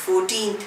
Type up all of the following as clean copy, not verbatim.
14th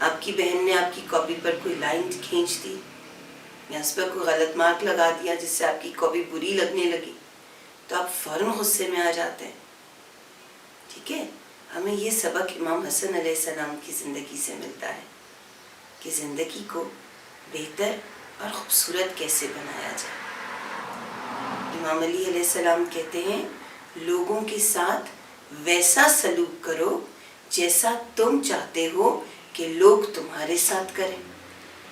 آپ کی بہن نے آپ کی کاپی پر کوئی لائن کھینچ دی یا اس پر کوئی غلط مارک لگا دیا جس سے آپ کی کاپی بری لگنے لگی تو آپ فوراً غصے میں آ جاتے ہیں. ٹھیک ہے, ہمیں یہ سبق امام حسن علیہ السلام کی زندگی سے ملتا ہے کہ زندگی کو بہتر اور خوبصورت کیسے بنایا جائے. امام علی علیہ السلام کہتے ہیں لوگوں کے ساتھ ویسا سلوک کرو جیسا تم چاہتے ہو کہ لوگ تمہارے ساتھ کریں.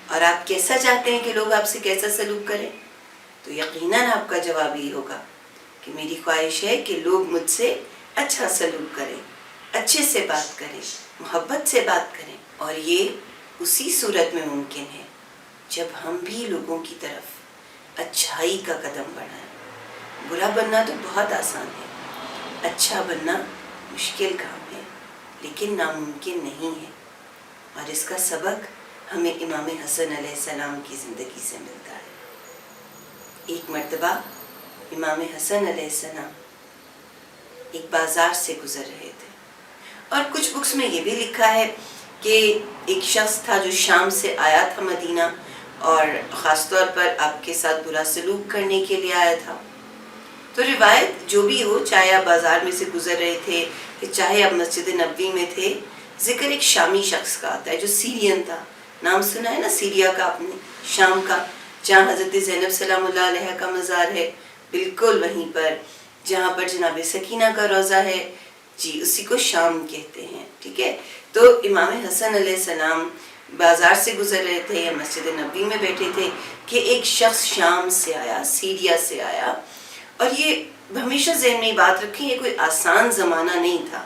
اور آپ کیسا چاہتے ہیں کہ لوگ آپ سے کیسا سلوک کریں؟ تو یقیناً آپ کا جواب یہ ہوگا کہ میری خواہش ہے کہ لوگ مجھ سے اچھا سلوک کریں, اچھے سے بات کریں, محبت سے بات کریں. اور یہ اسی صورت میں ممکن ہے جب ہم بھی لوگوں کی طرف اچھائی کا قدم بڑھائیں. برا بننا تو بہت آسان ہے, اچھا بننا مشکل کام ہے لیکن ناممکن نہیں ہے. اور اس کا سبق ہمیں امام حسن علیہ السلام کی زندگی سے ملتا ہے. ایک مرتبہ امام حسن علیہ السلام ایک بازار سے گزر رہے تھے, اور کچھ بکس میں یہ بھی لکھا ہے کہ ایک شخص تھا جو شام سے آیا تھا مدینہ اور خاص طور پر آپ کے ساتھ برا سلوک کرنے کے لیے آیا تھا. تو روایت جو بھی ہو, چاہے آپ بازار میں سے گزر رہے تھے کہ چاہے آپ مسجد نبوی میں تھے, ذکر ایک شامی شخص کا آتا ہے جو سیرین تھا. نام سنا ہے نا سیریا کا آپ نے, شام کا, جہاں حضرت زینب سلام اللہ علیہ کا مزار ہے, بالکل وہیں پر جہاں پر جناب سکینہ کا روضہ ہے, جی اسی کو شام کہتے ہیں. ٹھیک ہے, تو امام حسن علیہ السلام بازار سے گزر رہے تھے یا مسجد نبوی میں بیٹھے تھے کہ ایک شخص شام سے آیا, سیریا سے آیا. اور یہ ہمیشہ ذہن میں بات رکھیں, یہ کوئی آسان زمانہ نہیں تھا.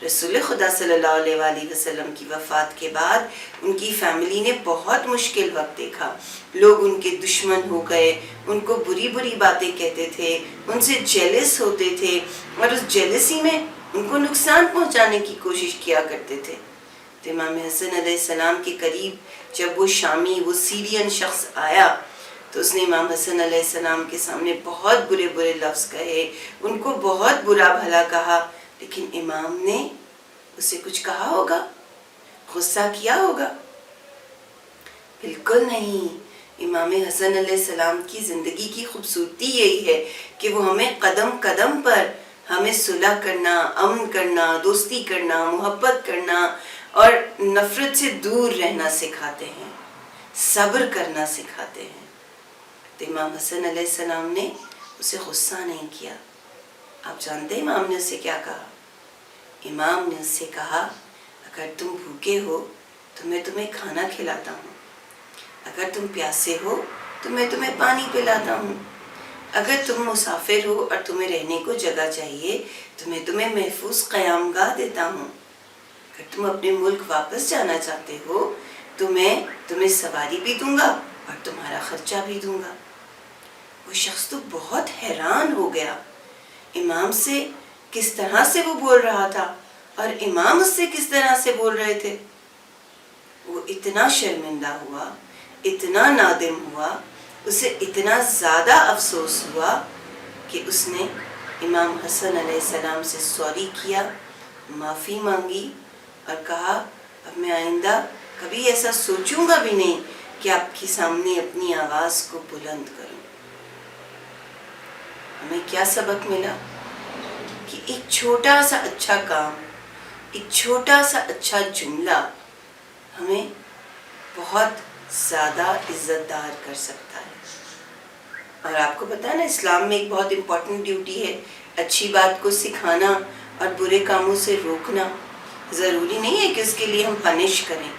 رسول خدا صلی اللہ علیہ وآلہ وسلم کی وفات کے بعد ان کی فیملی نے بہت مشکل وقت دیکھا. لوگ ان کے دشمن ہو گئے, ان کو بری بری باتیں کہتے تھے, ان سے جیلس ہوتے تھے اور اس جیلسی میں ان کو نقصان پہنچانے کی کوشش کیا کرتے تھے. تو امام حسن علیہ السلام کے قریب جب وہ شامی, وہ سیرین شخص آیا تو اس نے امام حسن علیہ السلام کے سامنے بہت برے برے لفظ کہے, ان کو بہت برا بھلا کہا. لیکن امام نے اسے کچھ کہا ہوگا, غصہ کیا ہوگا؟ بالکل نہیں. امام حسن علیہ السلام کی زندگی کی خوبصورتی یہی ہے کہ وہ ہمیں قدم قدم پر ہمیں صلح کرنا, امن کرنا, دوستی کرنا, محبت کرنا اور نفرت سے دور رہنا سکھاتے ہیں, صبر کرنا سکھاتے ہیں. تو امام حسن علیہ السلام نے اسے غصہ نہیں کیا. آپ جانتے ہیں امام نے اسے کیا کہا؟ امام نے اس سے کہا اگر تم بھوکے ہو تو میں تمہیں کھانا کھلاتا ہوں, اگر تم پیاسے ہو تو میں تمہیں پانی پلاتا ہوں, اگر تم مسافر ہو اور تمہیں رہنے کو جگہ چاہیے تو میں تمہیں محفوظ قیام گاہ دیتا ہوں, اگر تم اپنے ملک واپس جانا چاہتے ہو تو میں تمہیں سواری بھی دوں گا اور تمہارا خرچہ بھی دوں گا. وہ شخص تو بہت حیران ہو گیا امام سے کس طرح سے وہ بول رہا تھا اور امام اس سے کس طرح سے بول رہے تھے. وہ اتنا شرمندہ ہوا, اتنا نادم ہوا, اسے اتنا زیادہ افسوس ہوا کہ اس نے امام حسن علیہ السلام سے سوری کیا, معافی مانگی اور کہا اب میں آئندہ کبھی ایسا سوچوں گا بھی نہیں کہ آپ کے سامنے اپنی آواز کو بلند کروں. ہمیں کیا سبق ملا کہ ایک چھوٹا سا اچھا کام, ایک چھوٹا سا اچھا جملہ ہمیں بہت زیادہ عزت دار کر سکتا ہے. اور آپ کو پتا ہے نا, اسلام میں ایک بہت امپورٹنٹ ڈیوٹی ہے اچھی بات کو سکھانا اور برے کاموں سے روکنا. ضروری نہیں ہے کہ اس کے لیے ہم پنش کریں,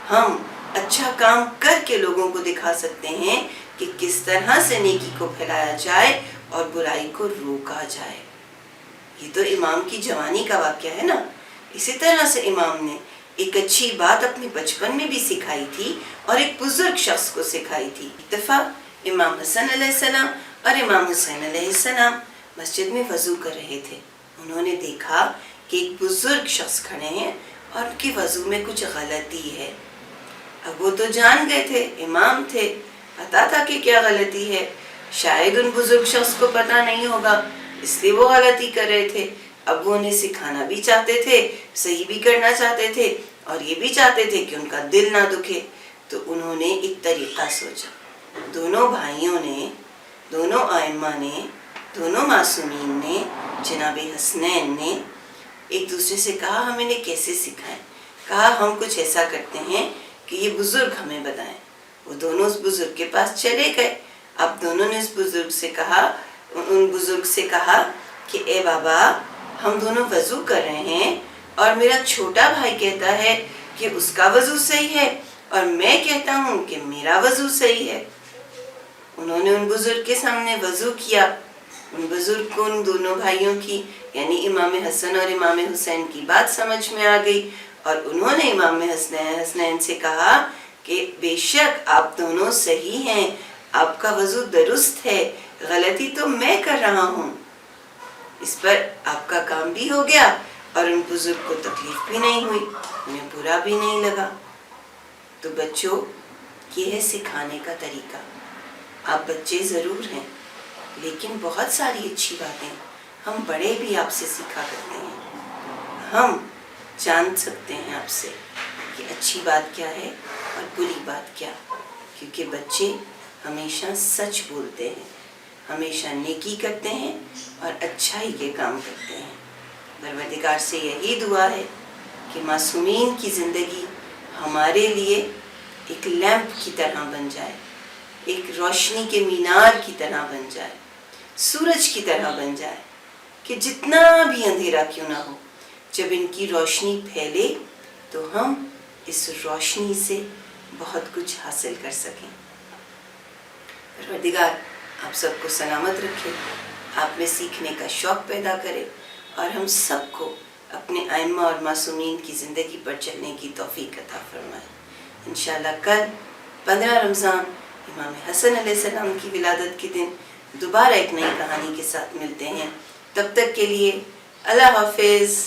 ہم اچھا کام کر کے لوگوں کو دکھا سکتے ہیں کہ کس طرح سے نیکی کو پھیلایا جائے اور برائی کو روکا جائے. یہ تو امام کی جوانی کا واقعہ ہے نا. اسی طرح سے امام نے ایک اچھی بات اپنے بچپن میں بھی سکھائی تھی اور ایک بزرگ شخص کو سکھائی تھی. اتفاق امام حسن علیہ السلام اور امام حسین علیہ السلام مسجد میں وضو کر رہے تھے. انہوں نے دیکھا کہ ایک بزرگ شخص کھڑے ہیں اور ان کی وضو میں کچھ غلطی ہے. اب وہ تو جان گئے تھے, امام تھے, پتا تھا کہ کیا غلطی ہے. شاید ان بزرگ شخص کو پتا نہیں ہوگا اس لیے وہ غلطی کر رہے تھے. اب وہ انہیں سکھانا بھی چاہتے تھے, صحیح بھی کرنا چاہتے تھے اور یہ بھی چاہتے تھے کہ ان کا دل نہ دکھے، تو انہوں نے ایک طریقہ سوچا. دونوں بھائیوں نے، دونوں ائمہ نے، دونوں معصومین نے، جناب حسنین نے ایک دوسرے سے کہا ہم انہیں کیسے سکھائیں. کہا ہم کچھ ایسا کرتے ہیں کہ یہ بزرگ ہمیں بتائیں. وہ دونوں اس بزرگ کے پاس چلے گئے. اب دونوں نے اس بزرگ سے کہا، ان بزرگ سے کہا کہ اے بابا، ہم دونوں وضو کر رہے ہیں اور میرا چھوٹا بھائی کہتا ہے کہ اس کا وضو صحیح ہے اور میں کہتا ہوں کہ میرا وضو صحیح ہے. انہوں نے ان بزرگ کے سامنے وضو کیا. ان بزرگ کو ان دونوں بھائیوں کی، یعنی امام حسن اور امام حسین کی بات سمجھ میں آ گئی، اور انہوں نے امام حسنین سے کہا کہ بے شک آپ دونوں صحیح ہیں، آپ کا وضو درست ہے، غلطی تو میں کر رہا ہوں. اس پر آپ کا کام بھی ہو گیا اور ان بزرگ کو تکلیف بھی نہیں ہوئی، انہیں برا بھی نہیں لگا. تو بچوں، یہ ہے سکھانے کا طریقہ. آپ بچے ضرور ہیں، لیکن بہت ساری اچھی باتیں ہم بڑے بھی آپ سے سیکھا کرتے ہیں. ہم جان سکتے ہیں آپ سے کہ اچھی بات کیا ہے اور بری بات کیا، کیونکہ بچے ہمیشہ سچ بولتے ہیں، ہمیشہ نیکی کرتے ہیں اور اچھائی کے کام کرتے ہیں. پروردگار سے یہی دعا ہے کہ معصومین کی زندگی ہمارے لیے ایک لیمپ کی طرح بن جائے، ایک روشنی کے مینار کی طرح بن جائے، سورج کی طرح بن جائے، کہ جتنا بھی اندھیرا کیوں نہ ہو، جب ان کی روشنی پھیلے تو ہم اس روشنی سے بہت کچھ حاصل کر سکیں. پروردگار آپ سب کو سلامت رکھے، آپ میں سیکھنے کا شوق پیدا کرے، اور ہم سب کو اپنے ائمہ اور معصومین کی زندگی پر چلنے کی توفیق عطا فرمائے. انشاءاللہ کل 15 رمضان امام حسن علیہ السلام کی ولادت کے دن دوبارہ ایک نئی کہانی کے ساتھ ملتے ہیں. تب تک کے لیے اللہ حافظ.